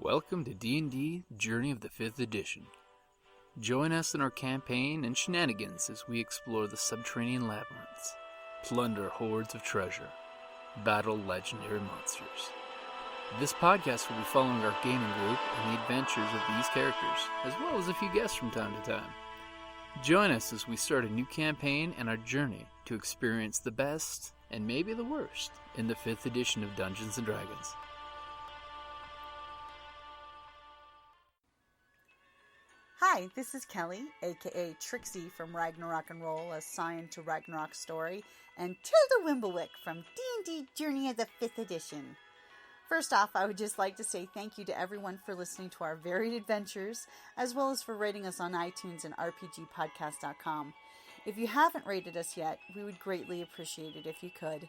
Welcome to D&D Journey of the 5th Edition. Join us in our campaign and shenanigans as we explore the subterranean labyrinths, plunder hordes of treasure, battle legendary monsters. This podcast will be following our gaming group and the adventures of these characters, as well as a few guests from time to time. Join us as we start a new campaign and our journey to experience the best, and maybe the worst, in the 5th edition of Dungeons & Dragons. Hi, this is Kellie, aka Trixie from Ragnarok and Roll, a Scion to Ragnarok story, and Tilda Wimblewick from D&D Journey of the 5th Edition. First off, I would just like to say thank you to everyone for listening to our varied adventures, as well as for rating us on iTunes and rpgpodcast.com. If you haven't rated us yet, we would greatly appreciate it if you could.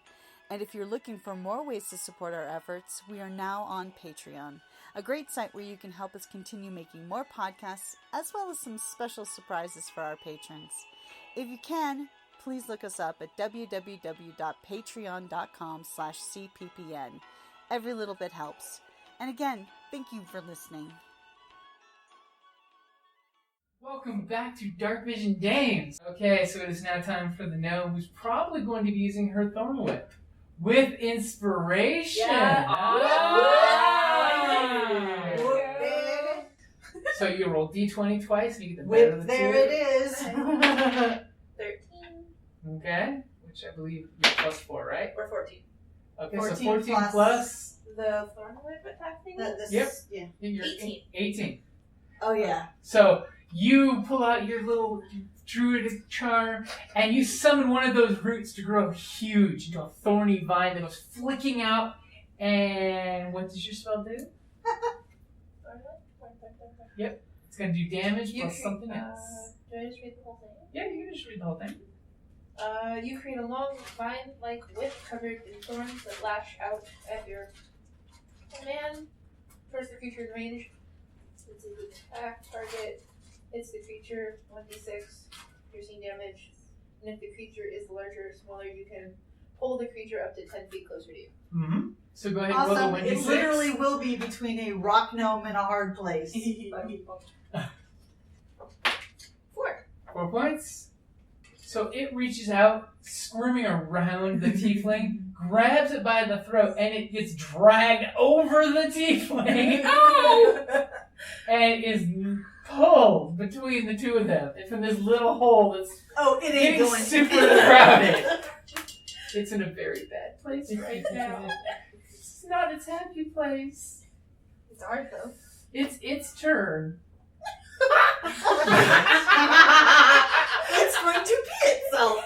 And if you're looking for more ways to support our efforts, we are now on Patreon, a great site where you can help us continue making more podcasts, as well as some special surprises for our patrons. If you can, please look us up at www.patreon.com/cppn. Every little bit helps. And again, thank you for listening. Welcome back to Dark Vision Games. Okay, so it is now time for the gnome who's probably going to be using her thorn whip with inspiration. So you roll d20 twice and you get the better of the there two. it is. 13. Okay, which I believe you're plus 4, right? Or 14. Okay, 14 so 14 plus- plus The thorn whip attack thing? Yep. Yeah. you're 18. 18. Oh, yeah. So you pull out your little druidic charm and you summon one of those roots to grow huge into a thorny vine that goes flicking out. And what does your spell do? Yep. It's going to do damage plus something else. Do I just read the whole thing? Yeah, you can just read the whole thing. You create a long vine-like whip covered in thorns that lash out at your command towards the creature's range. It's a good attack target. Hits the creature 1d6 piercing damage. And if the creature is larger or smaller, you can pull the creature up to 10 feet closer to you. Mm-hmm. So go ahead and roll Awesome. the It 1d6. literally will be between a rock gnome and a hard place. 4. 4 points. So it reaches out, squirming around the tiefling, grabs it by the throat, and it gets dragged over the tiefling. And is pulled between the two of them from this little hole that's Oh, it ain't getting going super crowded. It's in a very bad place right now. It's not its happy place. It's hard though. It's its turn. It's going to pee itself.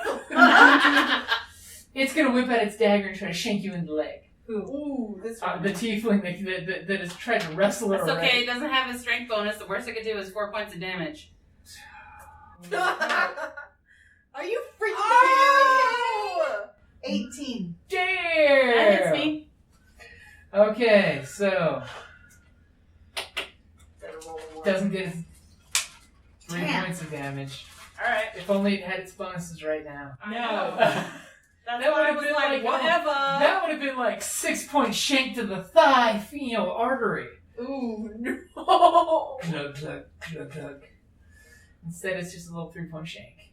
It's gonna whip out its dagger and try to shank you in the leg. Ooh, this one. The tiefling that has tried to wrestle her That's around. okay, it doesn't have a strength bonus. The worst I could do is 4 points of damage. Are you freaking kidding me? 18. Dare! That hits me. Okay, so Better roll a one. doesn't get 3 Damn. points of damage. Alright. If only it had its bonuses right now. I No. know. That's That why I would've was been like, like, whatever. That would have been like 6 points shank to the thigh, artery. Ooh, no. Glug, glug, glug, glug. Instead, it's just a little 3-point shank.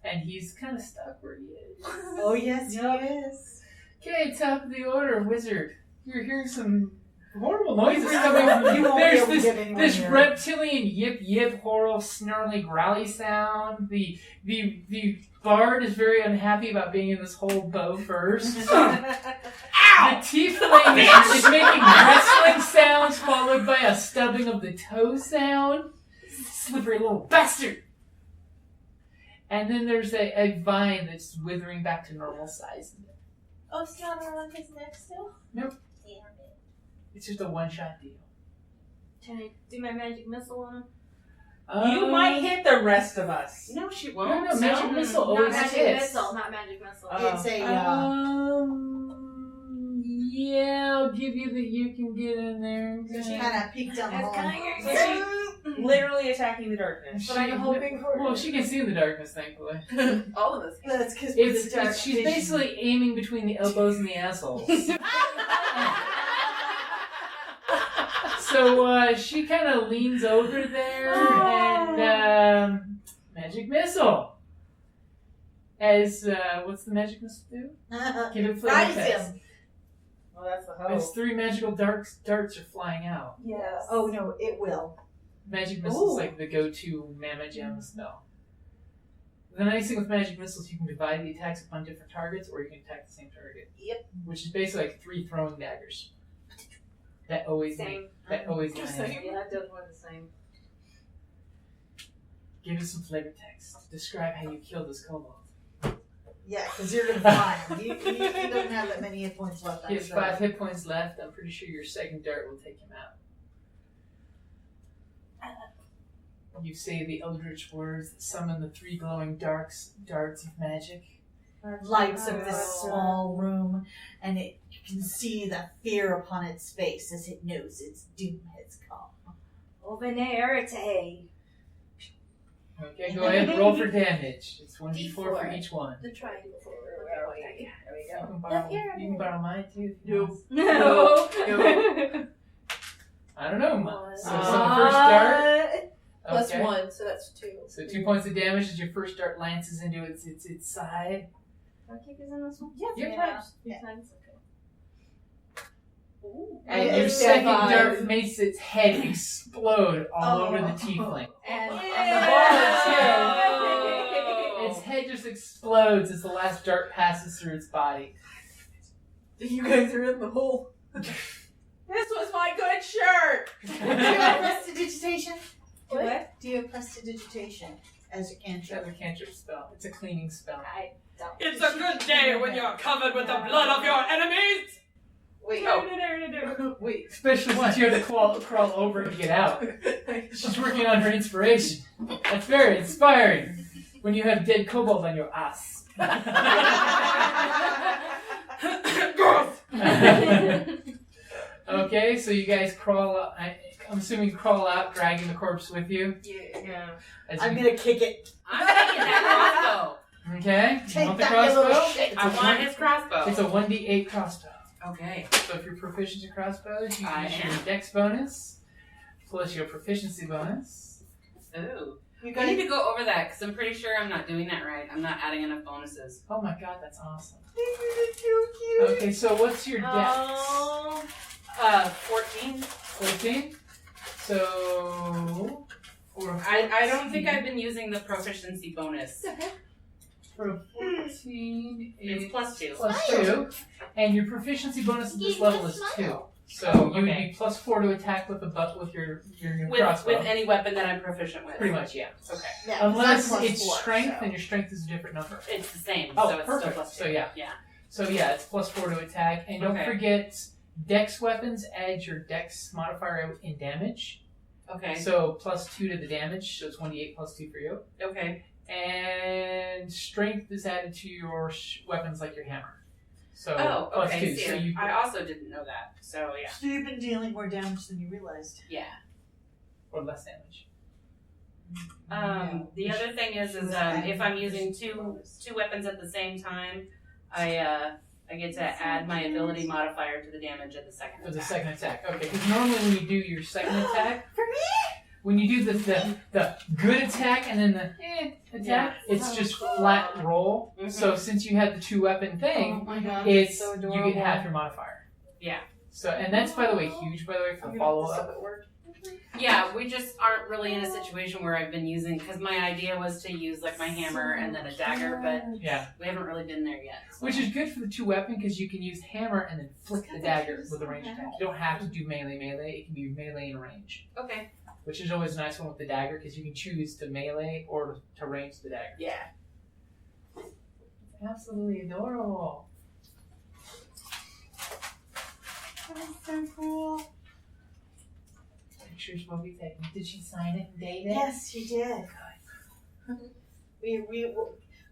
And he's kind of stuck where he is. Oh, yes, he is. Okay, top of the order, wizard. You're hearing some horrible noises coming You from won't be There's able to get anyone this here. reptilian yip yip, horrible, snarly, growly sound. The bard is very unhappy about being in this whole bow first. The tiefling is making wrestling sounds followed by a stubbing of the toe sound. Slippery little bastard! And then there's a vine that's withering back to normal size. Oh, it's not on his neck still? Nope. Damn it. It's just a one-shot deal. Can I do my magic missile on him? You might hit the rest of us. No, she No, won't. no, magic missile Not always magic hits. missile, not magic missile. It's a, Yeah, I'll give you that you can get in there. so she kind of peeked down the That's hall. kinda Literally attacking the darkness. But I'm hoping for Well, she can see in the darkness, thankfully. all of us. That's because She's basically aiming between the elbows and the assholes. So So she kind of leans over there and magic missile. As what's the magic missile do? Give it flavor Rise text. him. Oh, that's the As hope. 3 magical darts are flying out. Yes. Oh no, it will. Magic missile's Ooh. like the go-to Mamma Gem spell. The nice thing with magic missiles, you can divide the attacks upon different targets, or you can attack the same target. Yep. Which is basically like 3 throwing daggers. That always Same. That always Yeah, that does one the same. Give us some flavor text. Describe how you killed this kobold. Yeah, because you're gonna find him. He doesn't have that many hit points left. He has 5 hit points left. I'm pretty sure your second dart will take him out. You say the eldritch words that summon the 3 glowing darts of magic. Lights of this small room, and you can see the fear upon its face as it knows its doom has come. Ovenerite. Okay, go ahead and roll for damage. It's 1d4 for each one. The triangle. There we You go. can borrow, you can borrow mine too. if you want. No. I don't know. So the first dart. Plus Okay. 1, so that's 2. So 2 points of damage as your first dart lances into its side. Can I kick is in this one? Yeah. Yeah. Thanks, okay. Ooh. And Yeah, your it's second 5. dart makes its head explode all over the tiefling. And on the Its head just explodes as the last dart passes through its body. You guys are in the hole. This was my good shirt! Do you have prestidigitation? What? Do you have prestidigitation as a It's cantrip? a cantrip spell. It's a cleaning spell. I don't. It's a good day when you're covered with the blood of your enemies! Wait, wait. Especially since you had to crawl over to get out. She's working on her inspiration. That's very inspiring. When you have dead kobold on your ass. Okay, so you guys crawl out. I'm assuming crawl out, dragging the corpse with you. Yeah. As I'm you- gonna kick it. I'm taking that crossbow. Okay. You Take want the that, you little crossbow? shit. It's I a want one- his crossbow. It's a 1d8 crossbow. Okay. So if you're proficient in crossbows, you I use your am. dex bonus plus your proficiency bonus. Ooh. You I guys, need to go over that because I'm pretty sure I'm not doing that right. I'm not adding enough bonuses. Oh my god, that's awesome. you're too cute. Okay, so what's your dex? 14. 14? So... I don't think I've been using the proficiency bonus. For a 14, It's plus 2. plus 2. And your proficiency bonus at this level is 2. So you would be plus 4 to attack with your new crossbow. With any weapon that I'm proficient with. Pretty much, yeah. Okay. Yeah, 'cause Unless I'm plus it's 4, strength, so. and your strength is a different number. It's the same, Oh, so it's perfect. still plus 2. So yeah. Yeah. So yeah, it's plus 4 to attack. And don't Okay. forget, dex weapons add your dex modifier in damage. Okay. So plus 2 to the damage, so it's 1d8 plus 2 for you. Okay. And strength is added to your weapons like your hammer. So Oh, plus okay. 2. See, So you I also didn't know that. So yeah. So you've been dealing more damage than you realized. Yeah. or less damage. The other thing is if I'm using two weapons at the same time, I get to add my ability modifier to the damage of the second For attack. the second attack. Okay, because normally when you do your second attack, For me? when you do the good attack and then the attack, Yeah. it's just flat roll. Mhm. So since you had the 2-weapon thing, my god. it's so you adorable. get half your modifier. Yeah. So and that's by the way huge. By the way for the follow up. at work. Yeah, we just aren't really in a situation where I've been using, because my idea was to use like my hammer and then a dagger, but Yeah, we haven't really been there yet. So. which is good for the 2-weapon because you can use hammer and then flick the dagger with a ranged attack. You don't have to do melee. It can be melee and range, Okay. which is always a nice one with the dagger because you can choose to melee or to range the dagger. Yeah. Absolutely adorable. That's so cool. Pictures will be taken. Did she sign it and date it? Yes, she did.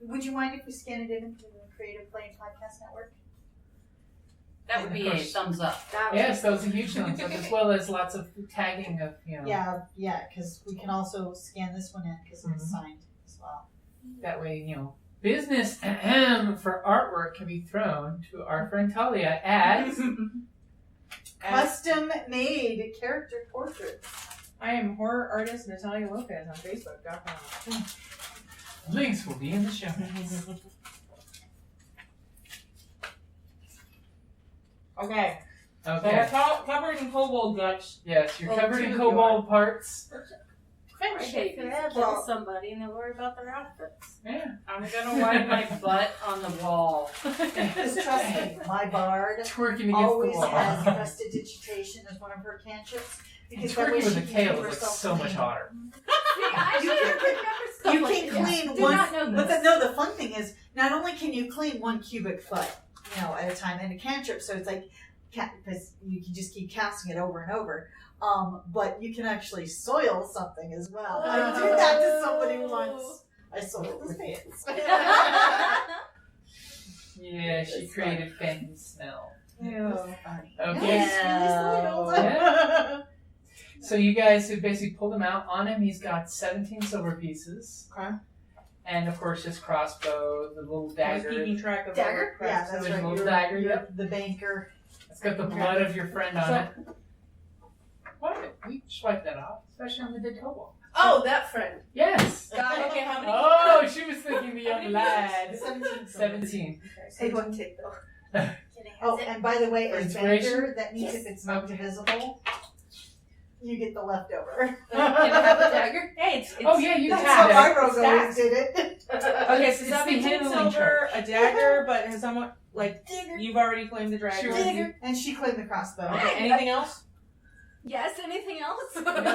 Would you mind if we scan it in into the Creative Play Podcast Network? That would be a thumbs up. Yes, that was a huge thumbs up, as well as lots of tagging of, Yeah, because we can also scan this one in because it's signed as well. that way, business for artwork can be thrown to our friend Talia at custom-made character portraits. I am horror artist Natalia Lopez on Facebook.com. Links will be in the show notes. Okay. So Okay. we're covered in kobold guts. Yes, you're Well, covered two in of kobold parts. Friendship. Well- Somebody and then worry about their outfits. Yeah. I'm gonna wipe my butt on the wall. Just trust me, my bard Twerking against always the wall. has prestidigitation as one of her cantrips. And Because that way twerking with she a can tail keep is like herself so much clean. hotter. I You should can- remember stuff You like can this. clean Did one, not know but this. the fun thing is, not only can you clean 1 cubic foot, at a time in a cantrip, so it's like, because you can just keep casting it over and over, but you can actually soil something as well. I did that to somebody once. I soiled his pants. Yeah, she It's created phantom smell. Yeah. Okay. Yeah. So you guys have basically pulled him out. On him, he's got 17 silver pieces. Okay. And of course, his crossbow, the little I was dagger. keeping track of Dagger? all the Yeah, crap. that's There's a right. little You're, dagger, you're yeah. the banker. It's got the blood of your friend on So- it. What? You swipe that off, especially on the dead kobold. Oh, that friend. Yes. Got it. Okay, how many? Oh, she was thinking the young lad. 17. 17. Say one take though. Oh, and by the way, For as inspiration? banker, that means if it's not divisible, you get the leftover. Can I have a dagger? Hey, it's Oh yeah, you That's have how it. my rogue always did it. Okay, It's so the 17 handling silver, a dagger, but has someone, Digger. you've already claimed the dragon. Sure. Digger. And she claimed the crossbow. Okay, anything else? Yes, anything else? Nothing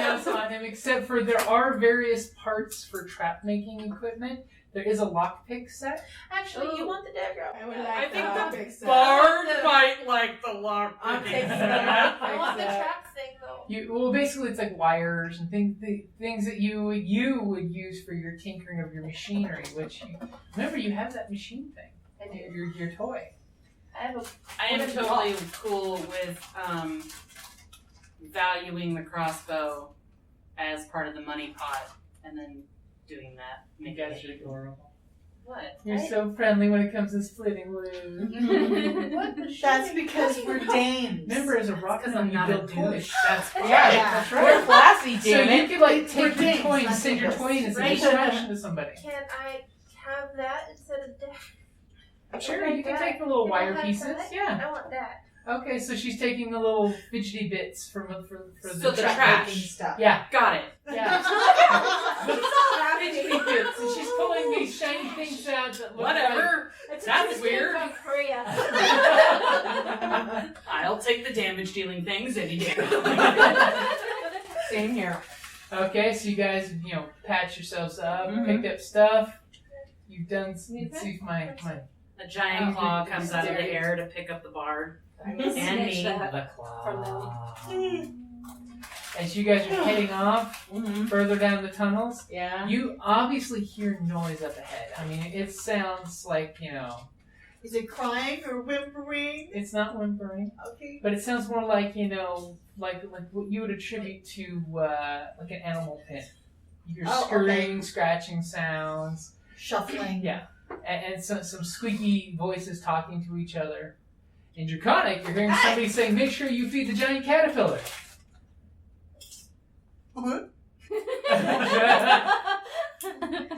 else on him except for there are various parts for trap making equipment. There is a lockpick set. Actually, you want the dagger. I would I think the the set. Bard might like the lock. I'm taking I want the trap thing though. Well, basically, it's like wires and things that you would use for your tinkering of your machinery. Which remember, you have that machine thing. I do. Your toy. I have a. I am totally cool with valuing the crossbow as part of the money pot and then doing that. You guys are adorable. What? You're so friendly when it comes to splitting loot. What the shit? That's because we're dames. Remember, as a rock Because gnome, I'm you not a build toys. douche. That's That's right. We're classy, So damn you it. could like We're take your dames, coin, not send your dingus. coin as a Right. distraction to somebody. Can I have that instead of dagger? Sure, like you can that. take the little Can I wire have pieces. that? Yeah. I want that. Okay, so she's taking the little fidgety bits for So the trap trash. making. stuff. Yeah, Got it. yeah. It's Fidgety bits, and she's pulling these shiny things out that look Whatever. That's weird. From Korea. I'll take the damage dealing things any day. Same here. like. Okay, so you guys, patch yourselves up, Mhm. picked up stuff. You've done. Let's Need see if my A giant claw comes out of the air to pick up the bard. I'm gonna And snitch me. that the from them. As you guys are heading off Mm-hmm. further down the tunnels, Yeah. you obviously hear noise up ahead. I mean, it sounds like, Is it crying or whimpering? it's not whimpering, Okay. but it sounds more like, like what you would attribute to, like an animal pin. You hear Oh, okay. scurrying, scratching sounds. Shuffling. Yeah. And some squeaky voices talking to each other. In Draconic, you're hearing somebody saying, make sure you feed the giant caterpillar.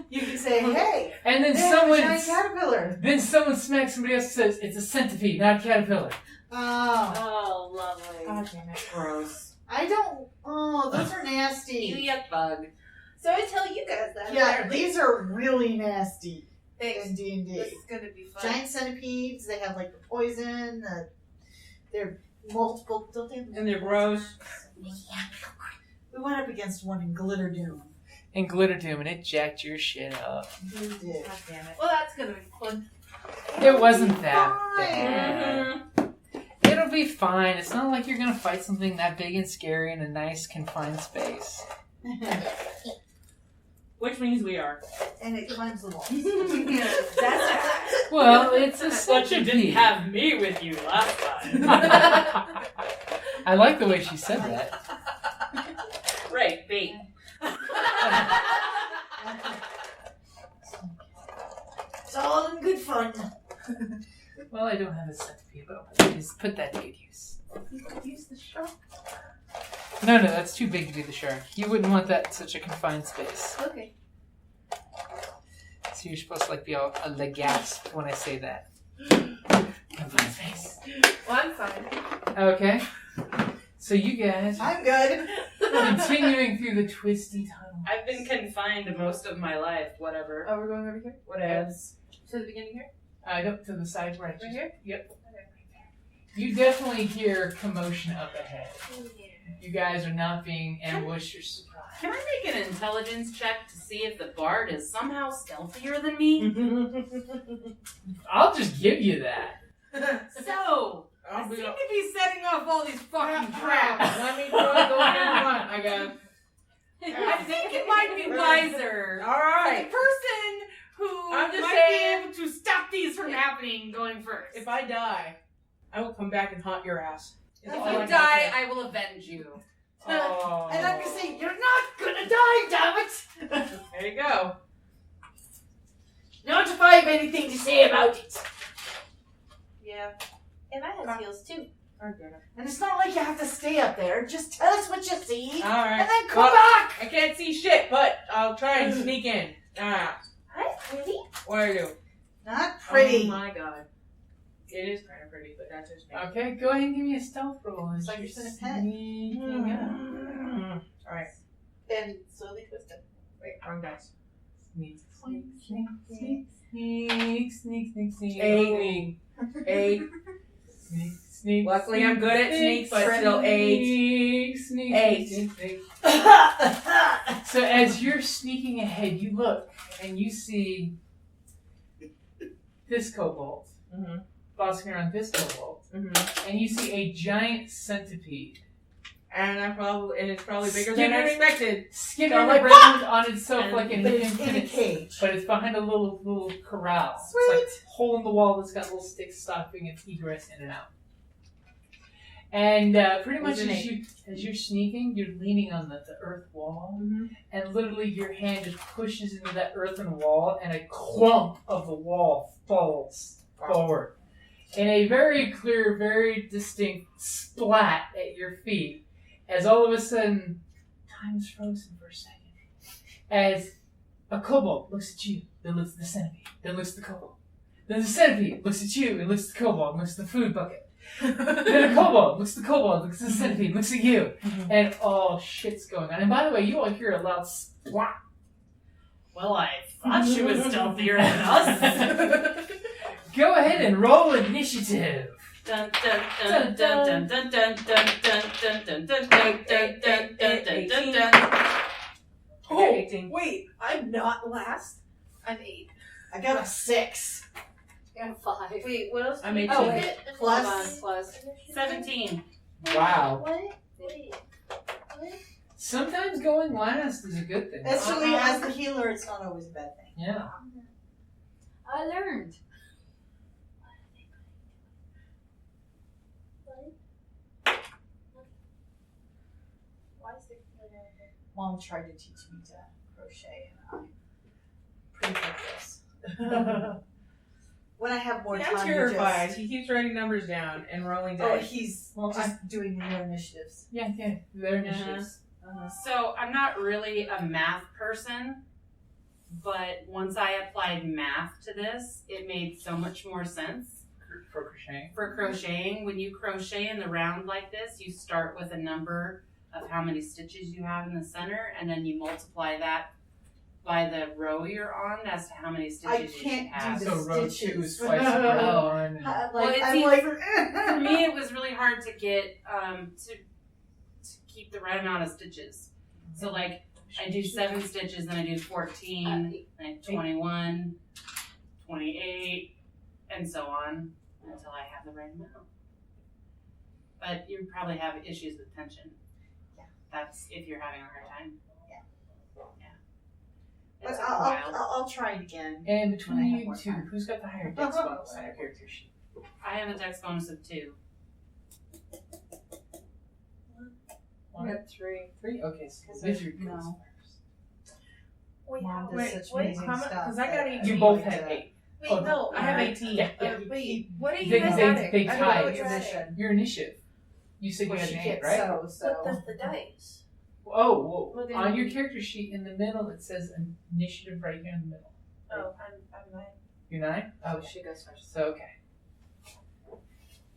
You can say, hey, And then there's a giant caterpillar. Then someone smacks somebody else and says, it's a centipede, not a caterpillar. Oh. Oh, lovely. God damn it. Gross. I don't. Oh, those are You nasty. yuck bug. So I tell you guys that. Yeah, apparently. these are really nasty Thanks. in D&D. This is gonna be fun. Giant centipedes, they have like the poison, they're multiple. Don't they have And they're gross. We went up against one in Glitter Doom. And Glitter Doom, and it jacked your shit up. We did. God damn it. Well, that's gonna be fun. It wasn't that Fine. bad. It'll be fine. It's not like you're gonna fight something that big and scary in a nice confined space. Which means we are. And it climbs the walls. That's right. Well, it's a But you didn't centipede. have me with you last time. I like the way she said that. Right, bait. It's all in good fun. Well, I don't have a centipede, but I'll put that to good use. You could use the shark. No, that's too big to be the shark. You wouldn't want that in such a confined space. Okay. So you're supposed to be all a gasp when I say that. Confined space. Well, I'm fine. Okay. So you guys are I'm good. continuing through the twisty tunnel. I've been confined most of my life. Whatever. Oh, we're going over here? Whatevs. To the beginning here? Nope, to the side right. Right here? Yep. You definitely hear commotion up ahead. Oh, yeah. You guys are not being ambushed or surprised. Can I make an intelligence check to see if the bard is somehow stealthier than me? I'll just give you that. So, I seem to be setting off all these fucking traps. Let me go in front. I got. I think it might be wiser All for the right. person who I'm just might saying. be able to stop these from happening going first. If I die, I will come back and haunt your ass. If All I you gotta die, say. I will avenge you. Oh. And I'm gonna say, you're not gonna die, damn it! There you go. Not if I have anything to say about it. Yeah. And I have heels too. And it's not like you have to stay up there. Just tell us what you see, All right. and then come Well, back. I can't see shit, but I'll try and sneak in. Ah, Hi, pretty. what do I do? Not pretty. Oh my god. It is kind of pretty, but that's just me. Okay, go ahead and give me a stealth roll. It's like you're Jesus. sneaking up. Alright. And slowly twist it. Wait, wrong dice. Sneak, sneak, sneak, sneak, sneak, sneak, sneak, sneak. Eight. 8. Sneak, sneak. Luckily, I'm good at sneak, but still 8. Sneak, sneak, 8. sneak, sneak. So as you're sneaking ahead, you look and you see this kobold Mm-hmm. bossing around this kobold, Mm-hmm. and you see a giant centipede And it's probably bigger than I expected. skimming So I'm like, around on itself like an But it's in a infinite. cage. But it's behind a little corral. Sweet. It's like a hole in the wall that's got little sticks stopping its egress in and out. And pretty much Isn't it? as you're sneaking, you're leaning on the earth wall, and literally your hand just pushes into that earthen wall, and a clump of the wall falls forward. In a very clear, very distinct splat at your feet, as all of a sudden, time's frozen for a second. As a kobold looks at you, then looks at the centipede, then looks at the kobold. Then the centipede looks at you, and looks at the kobold, and looks at the food bucket. Then a kobold looks at the kobold, looks at the centipede, looks at you, and all shit's going on. And by the way, you all hear a loud splat. Well, I thought she was stealthier than us. Go ahead and roll initiative. Dun dun dun dun dun dun dun dun dun dun dun dun dun dun dun dun dun. Oh, 18. Wait, I'm not last. I'm 8. I got a 6. I'm 5. Wait, what else? I'm did you 18. get? Plus- Hold on, plus. 17. Wow. What? Wait. What? Sometimes going last is a good thing. Actually, as the healer, it's not always a bad thing. Yeah. I learned. Why is there Mom tried to teach me to crochet, and I'm pretty good at this. When I have more Yeah, time I'm to terrified. just... He keeps writing numbers down and rolling Oh, dice. he's Well, just doing the new initiatives. Yeah, their initiatives. So I'm not really a math person, but once I applied math to this, it made so much more sense. For crocheting. For crocheting, when you crochet in the round like this, you start with a number of how many stitches you have in the center, and then you multiply that by the row you're on as to how many stitches I you should can't have. do So row 2 is stitches. twice the row Oh. 1. And Well, it's I'm easy like, For me, it was really hard to get to keep the right amount of stitches. So like I do 7 stitches, then I do 14, then I do 21, 28, and so on until I have the right amount. But you probably have issues with tension. Yeah. That's if you're having a hard time. Yeah. It's But wild. I'll try it again. And When I between have you more two, time. who's got the higher dex bonus on your character sheet? I have a dex bonus of 2. One, got 3. 3? Okay, so Because these are no. first. Wait, Mom how? does Wait, such wait, amazing how much- stuff. 'cause I got that 18. You I'm both going had to 8. Wait, Oh, no. I have 18. Yeah. Wait, what are you They- guys they- adding? they I don't know tied. what you're adding. Your initiative. You said Well, you had she an 8, can't right? sew, What so. does the dice? Oh, well, What on did your you- character sheet in the middle, it says initiative right here in the middle. Oh, I'm 9. You're 9? Oh, she goes first. So, okay.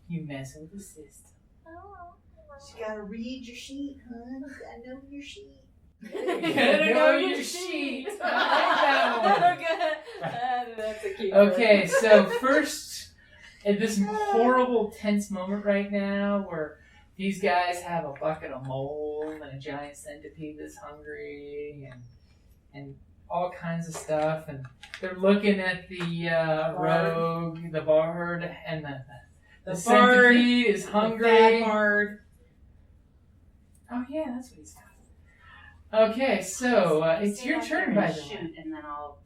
You messing with the system. You gotta read your sheet, hon. You gotta know your sheet. You gotta know your sheet. I like that one. That's a cute Okay, so first, at this horrible, tense moment right now where these guys have a bucket of mold and a giant centipede that's hungry and all kinds of stuff, and they're looking at the rogue, the bard, and the bard, centipede is Bad hungry. Bard. Oh yeah, that's what he's got. Okay, so it's your turn, by the way. Shoot, and then I'll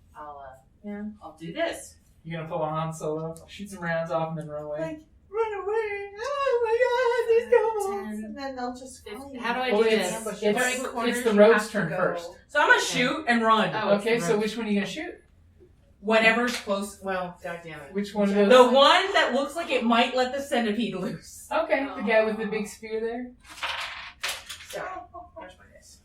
Yeah. I'll do this. You're gonna pull a Han Solo, shoot some rounds off, and then run away. Like, run away! Oh my God, these goblins! And then they'll just It's- find how do I Well, do it's, this? it's the rogue's turn first. So I'm gonna shoot and run. Oh, Okay, it's so rogue. which one are you gonna shoot? Whatever's close. Well, goddammit. Which one of those? The one that looks like it might let the centipede loose. Okay, the guy with the big spear there. Sorry. There's my dice.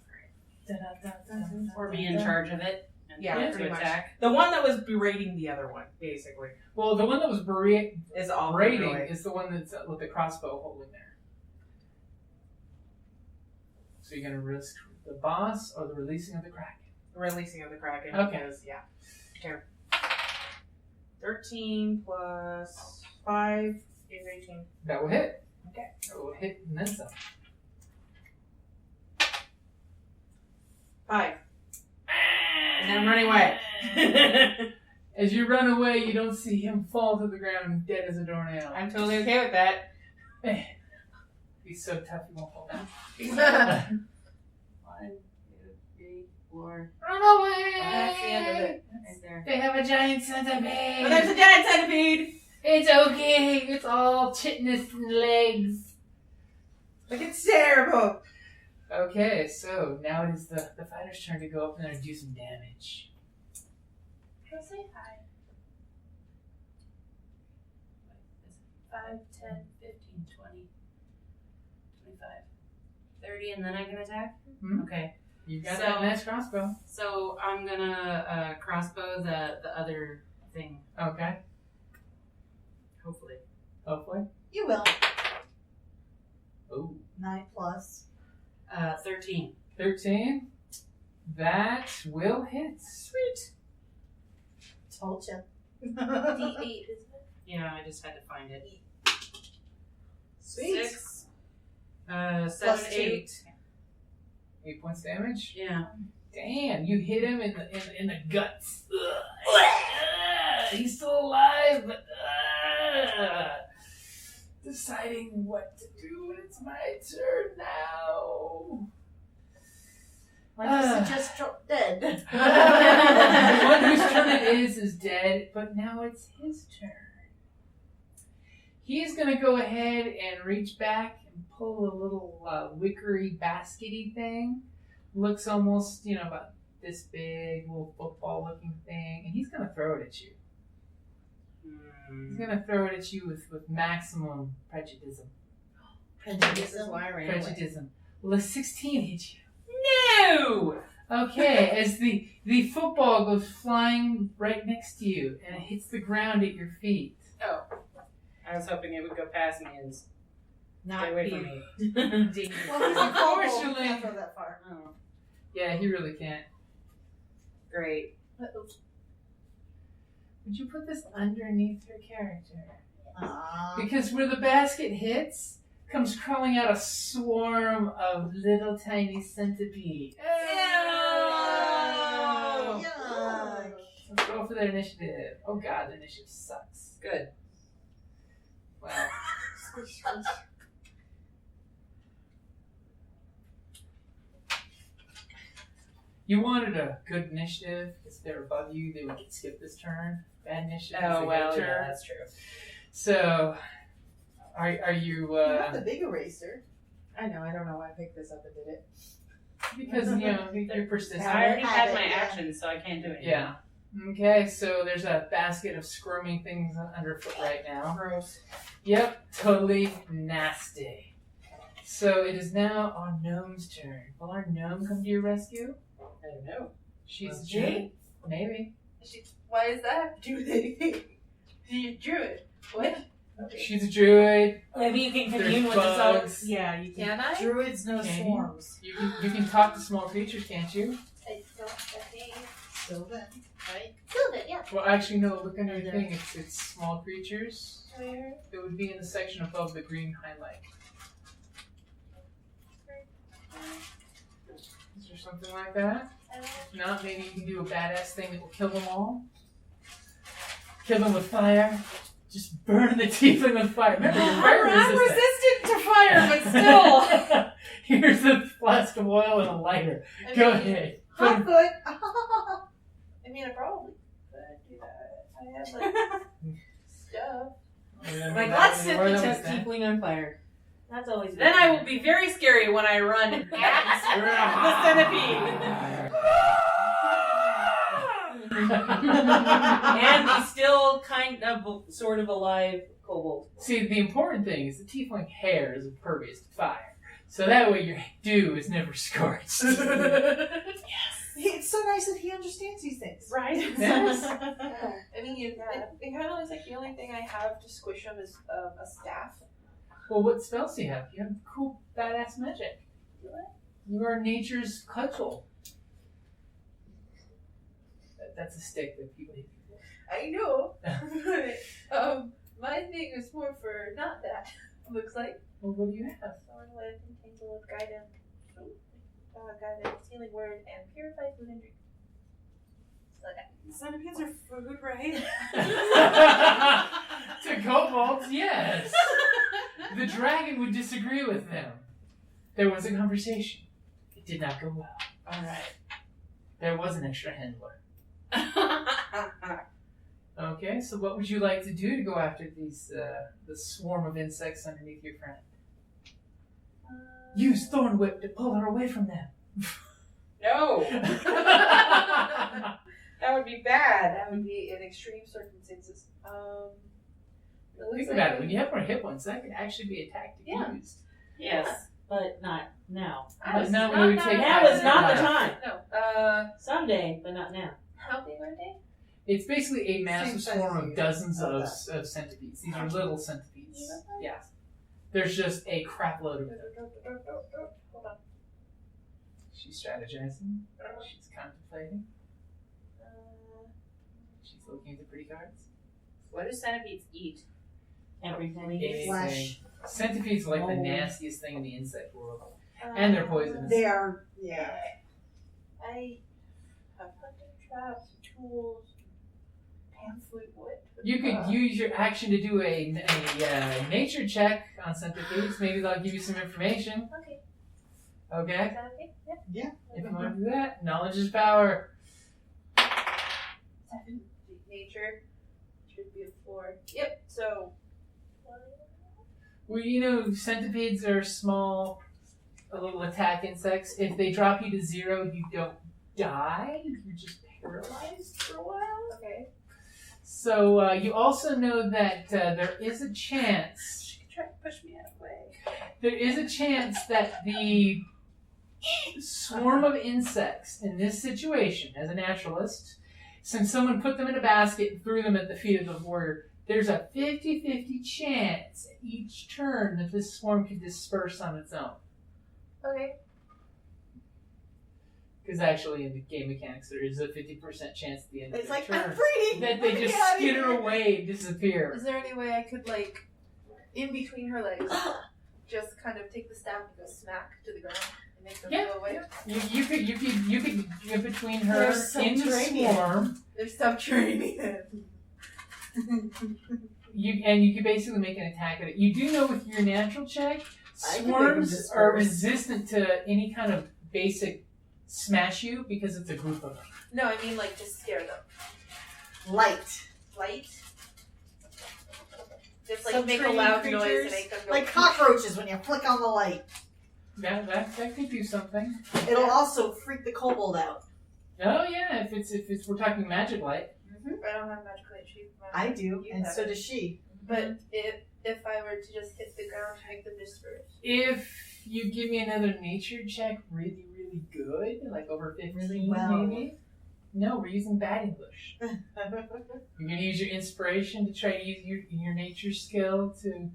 Or be in charge of it and Yeah, try pretty to much. attack. The one that was berating the other one, basically, Well, the one that was is all raiding really. is the one that's with the crossbow holding there. So you're gonna risk the boss or the releasing of the kraken? Releasing of the Kraken. Okay. Because, yeah. Okay. 13 plus 5 is 18. That will hit. Okay. That will hit and then some. 5. And then I'm running away. As you run away, you don't see him fall to the ground dead as a doornail. I'm totally okay with that. He's so tough he won't fall down. 1, 2, 3, 4. Run away! That's the end of it. Right there. They have a giant centipede. Oh, there's a giant centipede! It's okay. It's all chitinous and legs. Like, it's terrible! Okay, so now it is the fighter's turn to go up there and do some damage. I'll say 5. 5, 10, 15, 20, 25, 30, and then I can attack? Hmm. Okay. You've got So- that nice crossbow. So I'm gonna crossbow the other thing, Okay, hopefully. hopefully. You will. Ooh. 9 plus. 13. 13. That will hit. Sweet. Told you. D8, isn't it? Yeah, I just had to find it. Sweet. 6, 7, Plus 8. 8 points damage. Yeah. Damn, you hit him in the guts. He's still alive, but deciding what to do. It's my turn now. Why does he just drop dead? The one whose turn it is dead, but now it's his turn. He's going to go ahead and reach back and pull a little wickery baskety thing. Looks almost, about this big, little football-looking thing, and he's going to throw it at you. He's going to throw it at you with maximum prejudice. This is why I ran away. Prejudice. Will a 16 hit you? No! Okay, as the football goes flying right next to you, and it hits the ground at your feet. Oh. I was hoping it would go past me and stay Not away be from me. indeed. Well, he's a Unfortunately- kobold. Can't throw that far. Oh, Yeah, he really can't. great. Would you put this underneath your character? Ah. Because where the basket hits, comes crawling out a swarm of little tiny centipedes. Yuck. Let's go for their initiative. Oh god, the initiative sucks. Good. Wow. You wanted a good initiative, because if they're above you, they would get skipped this turn. Bad initiative. Oh, they well, get a yeah, turn. that's true. So, are you, You have the big eraser. I know, I don't know why I picked this up and did it. because, you're persistent. I already have had it, my yeah. action, so I can't do it. Yeah. Okay, so there's a basket of squirming things underfoot right now. Gross. Yep, totally nasty. So it is now our gnome's turn. Will our gnome come to your rescue? I don't know. She's a Jay? druid. Maybe. Why is that? Druid. She's a druid. What? She's a druid. Maybe you can There's commune with the bugs. souls. Yeah, you can. Can I? Druids know Can you? swarms. You can talk to small creatures, can't you? I don't think. Sylvan, right? Sylvan, yeah. Well, actually, no. Look under your thing. It's small creatures. Where? It would be in the section above the green highlight. Is there something like that? If not, maybe you can do a badass thing that will kill them all. Kill them with fire. Just burn the tiefling with fire. Remember, you're fire I'm resistant. resistant to fire, but still. Here's a flask of oil and a lighter. I Go mean, ahead. Hot foot. I mean, I probably could do that. I have like stuff. Like, let's set the tiefling on fire. That's always Then I will be very scary when I run at the centipede. and the still kind of, sort of alive kobold. See, the important thing is the tiefling hair is impervious to fire. So that way your dew is never scorched. It's so nice that he understands these things. Right? Yes. I mean, it kind of looks like the only thing I have to squish them is a staff. Well, what spells do you have? You have cool, badass magic. You are nature's cudgel. That's a stick that people hit you for. I know. My thing is more for not that. Looks like. Well, what do you have? Thornwood, entangled, guidance, guidance, healing word, and purified food and drink. Centipedes are food, right? To kobolds, yes. The dragon would disagree with them. There was a conversation. It did not go well. Alright. There was an extra handler. Okay, so what would you like to do to go after these, the swarm of insects underneath your friend? Use Thorn Whip to pull her away from them. No! That would be bad. That would be in extreme circumstances. Think about it. When you have more hit points, that could actually be a tactic used. Yes, but not now. But not when we would take Now is not the time. No. Someday, but not now. How big are they? It's basically a massive Same size swarm as of you. dozens of centipedes. These are little centipedes. Yes. There's just a crap load of them. Hold on. She's strategizing. She's contemplating. She's looking at the pretty cards. What do centipedes eat? Everything. Flesh. Centipedes are like the Mold. nastiest thing in the insect world. And they're poisonous. They are, yeah. I have hunting traps, tools, pamphlet wood. You could use your action to do a nature check on centipedes. Maybe they'll give you some information. Okay. Okay? Is that okay? Yeah. Yeah. If you want to do that, knowledge is power. 7. Nature. Should be a 4. Yep, so. Well, you know, centipedes are small, little attack insects. If they drop you to 0, you don't die. You're just paralyzed for a while. Okay. So you also know that there is a chance. She could try to push me out of the way. There is a chance that the swarm of insects in this situation, as a naturalist, since someone put them in a basket and threw them at the feet of the warrior, there's a 50-50 chance each turn that this swarm could disperse on its own. Okay. Because actually, in the game mechanics, there is a 50% chance at the end of It's the like, turn I'm free! that they just Get out of skitter here. away and disappear. Is there any way I could, like, in between her legs, just kind of take the staff and go smack to the ground and make them Yeah. go away? You could get between her There's in the subterranean. swarm. There's subterranean. You can basically make an attack at it. You do know with your natural check, I can make them swarms disperse. are resistant to any kind of basic smash you because it's a group of them. No, I mean, like, just scare them. Light. Light. Just, like, make a Subterranean loud noise creatures? and make them go. Like cockroaches when you flick on the light. That could do something. It'll also freak the kobold out. Oh yeah, if it's we're talking magic light. I don't have magic light. I do, You and have so it. does she. But if I were to just hit the ground to make them disperse. If you give me another nature check, really good, like over 15, Really well. maybe. No, we're using bad English. You're gonna use your inspiration to try to use your nature skill to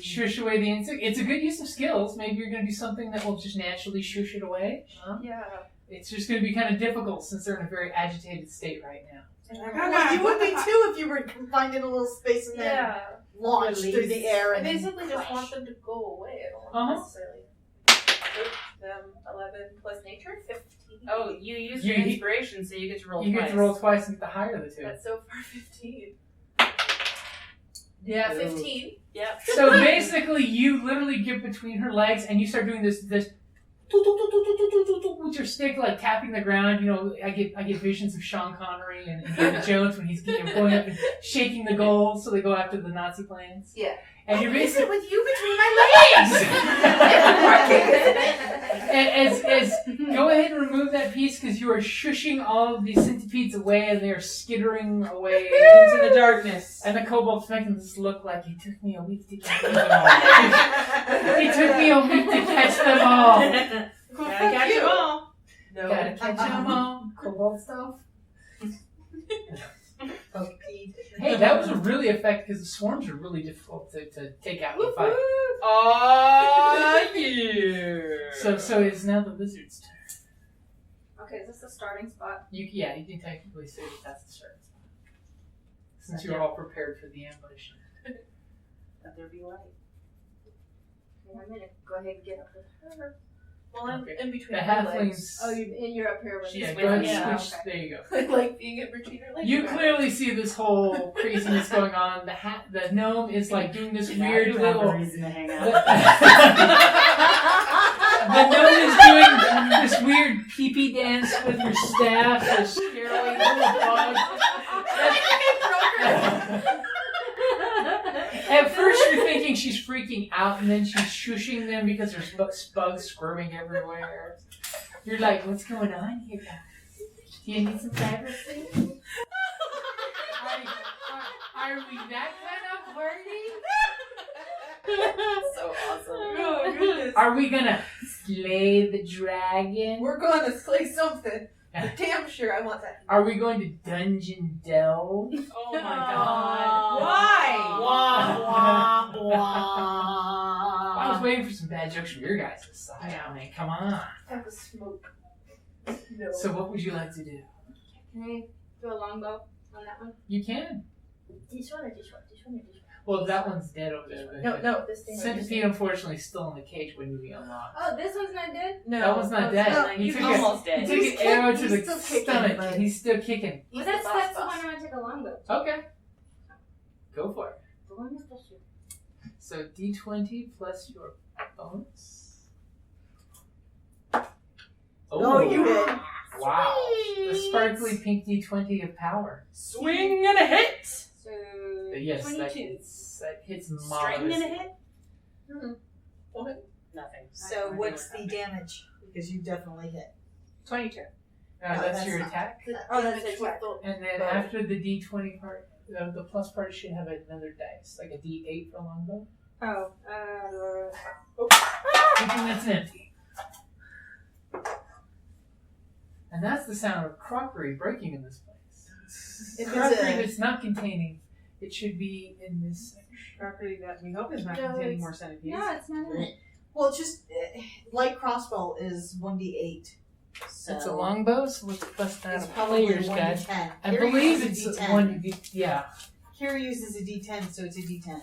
shush away the insect. It's a good use of skills. Maybe you're gonna do something that will just naturally shush it away. Huh? Yeah. It's just gonna be kind of difficult since they're in a very agitated state right now. Well, you would be too if you were confined in a little space and then Yeah. launched through the air. I And then basically just crash. want them to go away. I don't want Uh-huh. necessarily. 11 plus nature, 15. Oh, you use your inspiration, so you get to roll You twice. get to roll twice and get the higher of the two. That's so far 15. Yeah, 15. Yep. So basically, you literally get between her legs and you start doing this with your stick, like tapping the ground. You know, I get visions of Sean Connery and David Jones when he's going up and shaking the goals so they go after the Nazi planes. Yeah. And you're Is basically it with you between my as go ahead and remove that piece because you are shushing all of these centipedes away and they are skittering away Into the darkness. And the kobold's making this look like it took me a week to catch them all. It took me a week to catch them all. Gotta catch them all. No. Gotta catch them all. Kobold stuff. Hey, that was a really effective because the swarms are really difficult to take out and fight. Oh, yeah. So it's now the lizard's turn. Okay, is this the starting spot? You can technically say that that's the starting spot. Since you're all prepared for the ambush. Let there be light. Okay, I'm gonna go ahead and get up with her. Well, I'm Okay. in between The her halflings. legs. Oh, you're up here with Yeah, this go ahead Yeah. and switch. There you go. I like being in between her legs. You clearly see this whole craziness going on. The gnome is like doing this weird You have a little. reason to hang The, out. the gnome is doing this weird pee-pee dance with her staff to scare away little bugs. At first you're thinking she's freaking out and then she's shushing them because there's bugs squirming everywhere. You're like, what's going on here, guys? Do you need some privacy? Are we that kind of party? So awesome. Oh, goodness. Are we gonna slay the dragon? We're going to slay something. I'm damn sure I want that. Are we going to dungeon delve? Oh my god. Wah, I was waiting for some bad jokes from your guys' side. I mean, come on. Have a smoke. No. So what would you like to do? Can I do a longbow on that one? You can. This one or this one? This one or this one? Well, that one's dead over there. No. This thing. Centipede, unfortunately, is still in the cage when you be unlocked. Oh, this one's not dead? No. That one's not dead. no, He He's took almost he dead. took He's an arrow to he's the still kicking, stomach, but- and he's still kicking. Well, the that's boss the boss. one I want to take a longbow. Okay. Go for it. The one with the shoe. So D20 plus your bonus. Oh, you did. Wow. The sparkly pink D20 of power. Swing and a hit. So, Yes, 22. that hits String marvelous. and a hit? What? Nothing. So what's the damage? Because you definitely hit. 22. That's that's your not- attack. Oh, that's it. And then after the D20 part, the plus part should have another dice, like a D8 for longbow. Oh, Thinking that's empty. And that's the sound of crockery breaking in this place. If it's Crockery a- that's not containing, it should be in this section. Property that we hope is not No, containing it's- more centipedes. no, it's not in it. Well, just light crossbow is 1d8. So It's a longbow, so let's bust that It's out. probably Players, 1d10. guys. I Here believe uses it's a D10. 1D. Yeah. Here uses a d10, so it's a d10.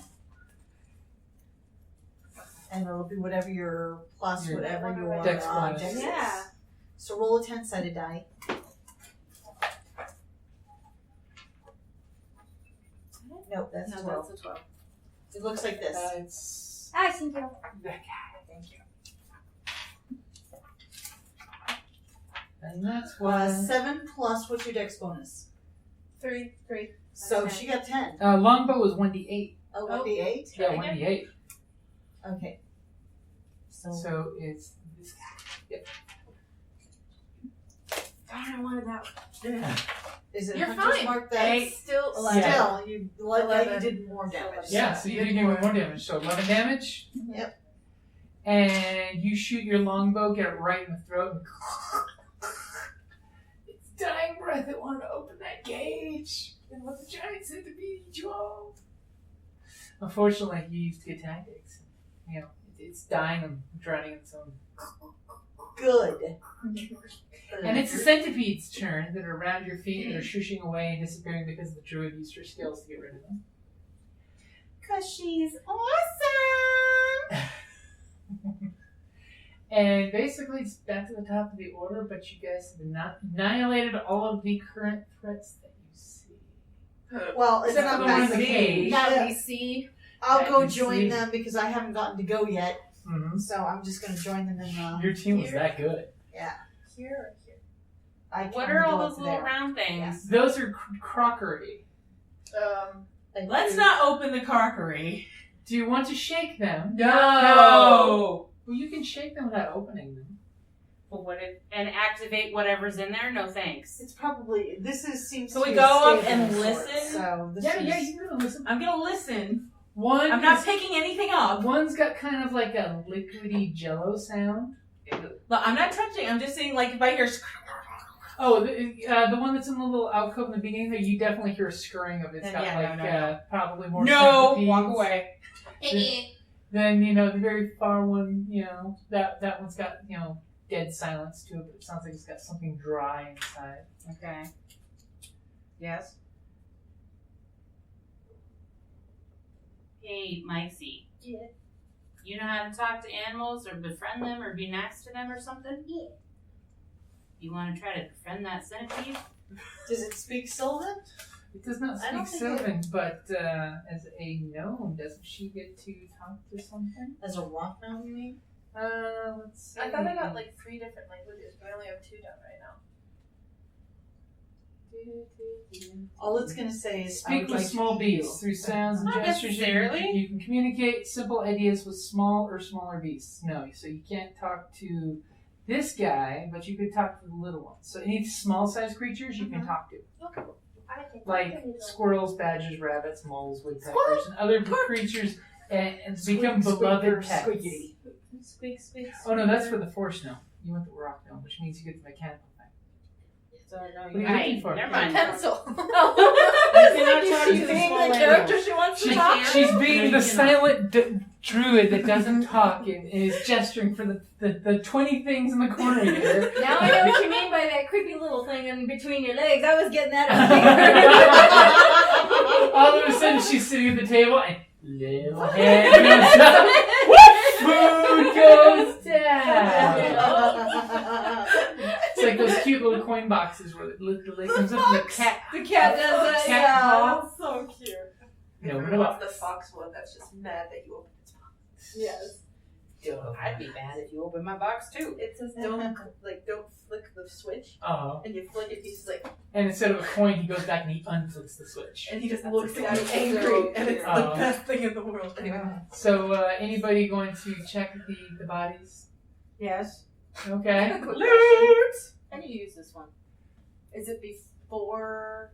And it'll be whatever your plus, Your whatever your dex bonus. dex is. Yeah. So roll a 10-sided die. Nope, that's No, 12. that's a 12. It looks like this. It's I think you. that guy. Thank you. And that's why. 7 plus, what's your dex bonus? 3. So Okay. she got 10. Longbow is 1D8. Oh, 1d8? Yeah, Okay. 1D8. Okay. So, So it's this guy. Yep. Darn, I wanted that one. Is it You're Hunter's fine. Mark that? It's still Yeah. Still, you 11. did more damage. Yeah, so you did give me more damage. So 11 damage. Yep. And you shoot your longbow, get it right in the throat. And its dying breath, it wanted to open that cage. And let the giant centipede eat you all. Unfortunately, you used good tactics. You know, it's dying and drowning in its own. Good. And it's the centipede's turn that are around your feet that are shushing away and disappearing because the druid used her skills to get rid of them. Because she's awesome! And basically, it's back to the top of the order, but you guys have annihilated all of the current threats that you see. Well, it's Except for not the one in that the cage. That we see. I'll that go you join see. them because I haven't gotten to go yet. Mm-hmm. So I'm just going to join them in Your team was that good. Here or here? I can't What are go all up those little there. round things? Those are crockery. Let's not open the crockery. Do you want to shake them? No. Well, you can shake them without opening them. Well, and activate whatever's in there? No thanks. It's probably seems So to we be a go up stable and of sorts, listen? So this Yeah, is, you can listen. I'm gonna listen. One, I'm not picking anything up. one's got kind of like a liquidy jello sound. But I'm not touching. I'm just saying, like, if I hear. Oh, the one that's in the little alcove in the beginning there, you definitely hear a scurrying of it. It's Then, got yeah, no. probably more No, centipedes. walk away. Then, the very far one, that one's got, dead silence to it, but it sounds like it's got something dry inside. Okay. Yes. Hey, Mikesy. Yeah. You know how to talk to animals or befriend them or be nice to them or something? Yeah. You want to try to befriend that centipede? Does it speak Sylvan? It does not I don't speak think Sylvan, but as a gnome, doesn't she get to talk to something? As a rock now, you mean? Let's see. I thought I got like 3 different languages, but I only have 2 down right now. All it's going to say is I Speak would with like small to beasts. heal. Through sounds and Not gestures, necessarily. you can communicate simple ideas with small or smaller beasts. No, so you can't talk to this guy, but you could talk to the little ones. So any small-sized creatures you can talk to. Okay. I can Like squirrels, badgers, rabbits, moles, woodpeckers, and other creatures, and become beloved pets. Squeaky. Squeak, squeak. Oh no, that's for the force gnome. You want the rock gnome, which means you get the mechanical thing. So, no, What are you Right, looking for? never mind. Pencil. You cannot talk to She's the being small the language. character she wants to talk to. She's being No, the you silent druid that doesn't talk and is gesturing for the 20 things in the corner here. Now I know what you mean by that creepy little thing in between your legs. I was getting that up All of a sudden, she's sitting at the table and little head goes up, food goes down. It's like those cute little coin boxes where the lid comes up and the cat. The cat does that, Cat yeah. paw. That's so cute. No, Remember no, what's the fox one that's just mad that you opened its box? Yes. I'd be mad if you opened my box too. It says don't flick the switch, Uh-huh. and you flick it. He's like, And instead of a coin, he goes back and he unflicks the switch. and he just That's looks at you so angry, cute. and it's the Oh. best thing in the world. Anyway, So, anybody going to check the bodies? Yes. Okay. I have a quick question. How do you use this one? Is it before?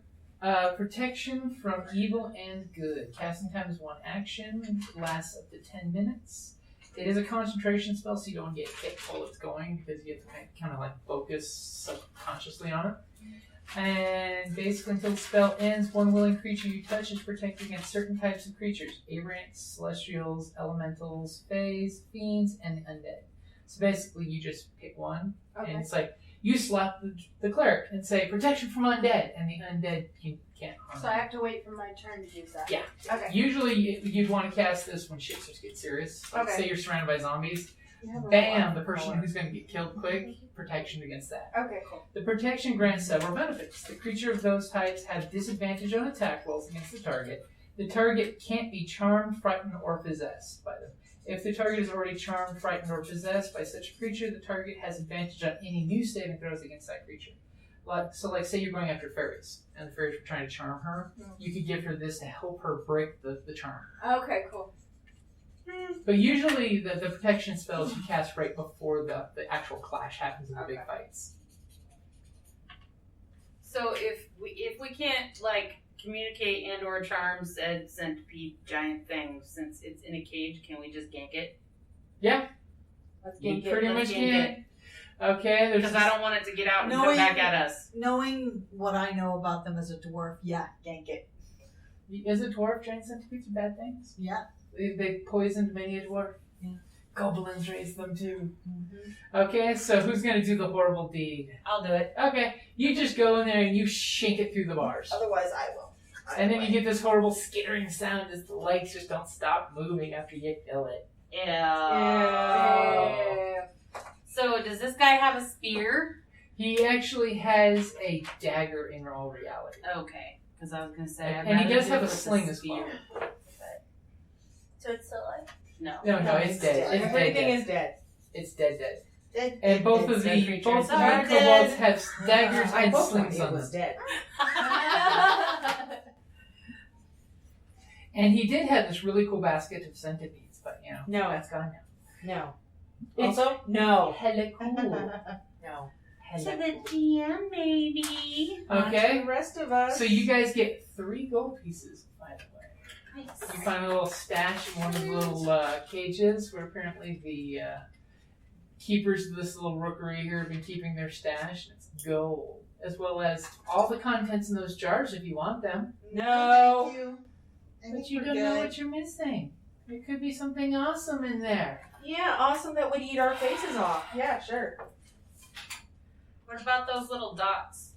Protection from evil and good. Casting time is 1 action. Lasts up to 10 minutes. It is a concentration spell, so you don't get hit while it's going because you have to kind of like focus subconsciously on it. And basically, until the spell ends, 1 willing creature you touch is protected against certain types of creatures: aberrants, celestials, elementals, fays, fiends, and undead. So basically, you just pick one, Okay. and it's like you slap the cleric and say protection from undead, and the undead you can't harm. So I have to wait for my turn to use that. Yeah. Okay. Usually, you'd want to cast this when shit starts to get serious. Like, Okay. say you're surrounded by zombies. You have a Bam! lot The of person color. who's going to get killed quick, protection against that. Okay, cool. The protection grants several benefits. The creature of those types have disadvantage on attack rolls against the target. The target can't be charmed, frightened, or possessed by them. If the target is already charmed, frightened, or possessed by such a creature, the target has advantage on any new saving throws against that creature. Like say you're going after fairies, and the fairies are trying to charm her, you could give her this to help her break the charm. Okay, cool. But usually the protection spells you cast right before the actual clash happens in the big fights. So if we can't like communicate and or charm said centipede giant thing, since it's in a cage, can we just gank it? Yeah. Let's You gank it. pretty much Let's gank can. Okay, there's Because I don't want it to get out and come back at us. Knowing what I know about them as a dwarf, yeah, gank it. Is it dwarf giant centipedes are bad things? Yeah. They poisoned many a dwarf. Yeah. Goblins raised them too. Okay, so who's gonna do the horrible deed? I'll do it. Okay, you just go in there and you shake it through the bars. Otherwise, I will. And then you get this horrible skittering sound as the legs just don't stop moving after you kill it. Yeah. So does this guy have a spear? He actually has a dagger in all reality. Okay. Because I was going to say, And he does have a sling as well. So it's still alive? No. No, it's dead. It's Everything dead. is dead. It's dead. Dead, And dead, both dead, of dead the creatures. kobolds dead. have daggers I and both slings thought on it was them. dead. And he did have this really cool basket of centipedes, but No. that's gone now. No. It's Also, no. hella cool. No. To the GM, maybe. Okay, The rest of us. so you guys get 3 gold pieces, by the way. Nice. You find a little stash in one of the little cages where apparently the keepers of this little rookery here have been keeping their stash. And it's gold, as well as all the contents in those jars if you want them. No. Thank you. I But think you we're don't know good. what you're missing. There could be something awesome in there. Yeah, awesome that would eat our faces off. Yeah, sure. What about those little dots?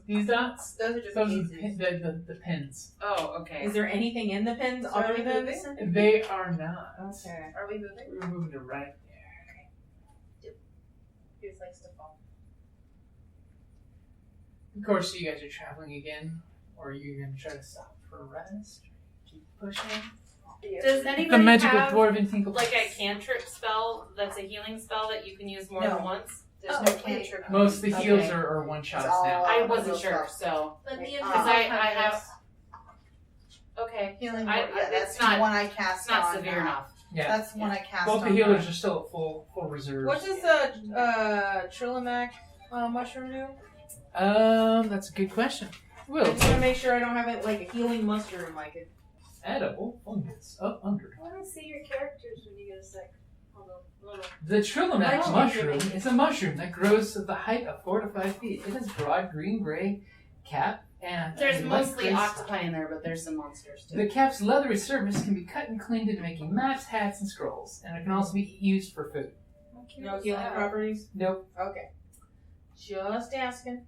These dots? Those are just Those are pieces. the pins. Oh, okay. Is there anything in the pins So are other we than moving? They are not. Okay. Are we moving? We're moving to right there. He just likes to fall. Of course, you guys are traveling again, or are you going to try to stop for a rest? Keep pushing. Does anybody The magical have dwarven tinkle. like a cantrip spell that's a healing spell that you can use more No. than once? There's Oh, no wait. cantrip. Most of the heals Okay. are one shots It's all- now. I Oh, wasn't those sure, stuff. so. But me and Because Paul I have have- this. Okay. Healing I- word, yeah, it's that's not- the one I It's cast not on severe that. enough. Yeah. That's the one I cast Both the on healers that. are still at full reserve. What does Trillimac mushroom do? That's a good question. Will I just want to make sure I don't have it like a healing mushroom like it. edible fungus up under. I want to see your characters when you get a sec. Hold on. Hold on. The Trillimac Oh. mushroom is a mushroom that grows to the height of 4 to 5 feet. It has broad green-gray cap and There's a mostly light gray octopi in there, but there's some monsters too. The cap's leathery surface can be cut and cleaned into making maps, hats, and scrolls, and it can also be used for food. No healing properties? Nope. Okay. Just asking.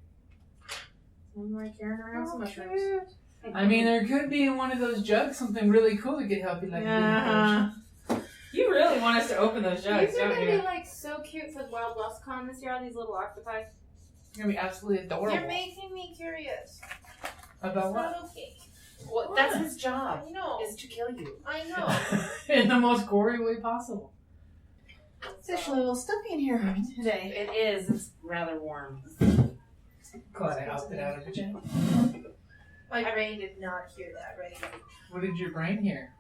I'm like carrying around some mushrooms. I mean, there could be in one of those jugs something really cool that could help you, like a healing potion. You really want us to open those jugs, These are don't gonna you? be like so cute for the Wild West Con this year. All these little octopi. It's gonna be absolutely adorable. You're making me curious. About It's what? not okay. Well, that's his job, I know. is to kill you. I know. In the most gory way possible. It's actually a little stuffy in here today. It is. It's rather warm. Glad I helped it out of the jam. My brain did not hear that right. What did your brain hear?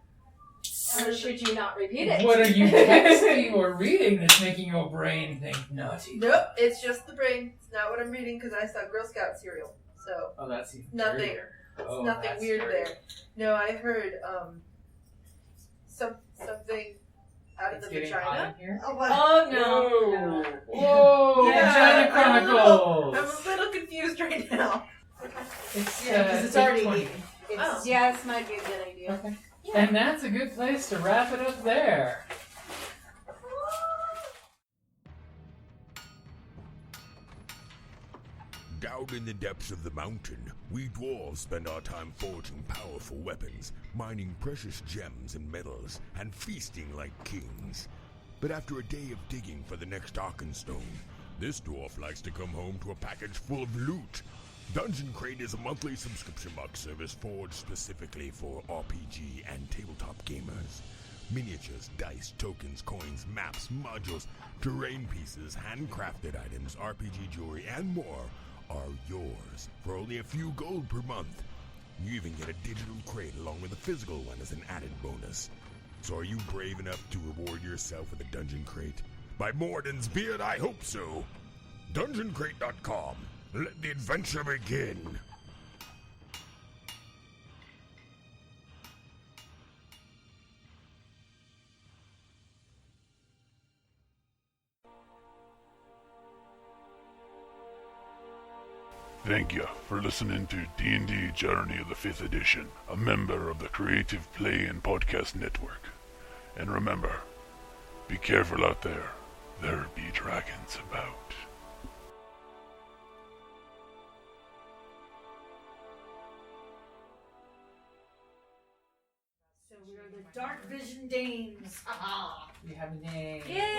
Or should you not repeat it? What are you texting or reading that's making your brain think naughty? Nope, it's just the brain. It's not what I'm reading because I saw Girl Scout cereal. So Oh, that's even Nothing. scarier. it's Oh, nothing that's weird scary. there. No, I heard something out of It's the getting hot vagina. in here. Oh, what? Oh no. Whoa! Yeah, Vagina I'm Chronicles! a little confused right now. It's, Yeah, because it's already 8:20. eaten. Oh. Yeah, this might be a good idea. Okay. And that's a good place to wrap it up there. Down in the depths of the mountain, we dwarves spend our time forging powerful weapons, mining precious gems and metals, and feasting like kings. But after a day of digging for the next Arkenstone, this dwarf likes to come home to a package full of loot. Dungeon Crate is a monthly subscription box service forged specifically for RPG and tabletop gamers. Miniatures, dice, tokens, coins, maps, modules, terrain pieces, handcrafted items, RPG jewelry, and more are yours for only a few gold per month. You even get a digital crate along with a physical one as an added bonus. So are you brave enough to reward yourself with a Dungeon Crate? By Morden's beard, I hope so. DungeonCrate.com. Let the adventure begin. Thank you for listening to D&D Journey of the 5th Edition, a member of the Creative Play and Podcast Network. And remember, be careful out there. There be dragons about. So we are the Dark Vision Dames. We have a name. Yay!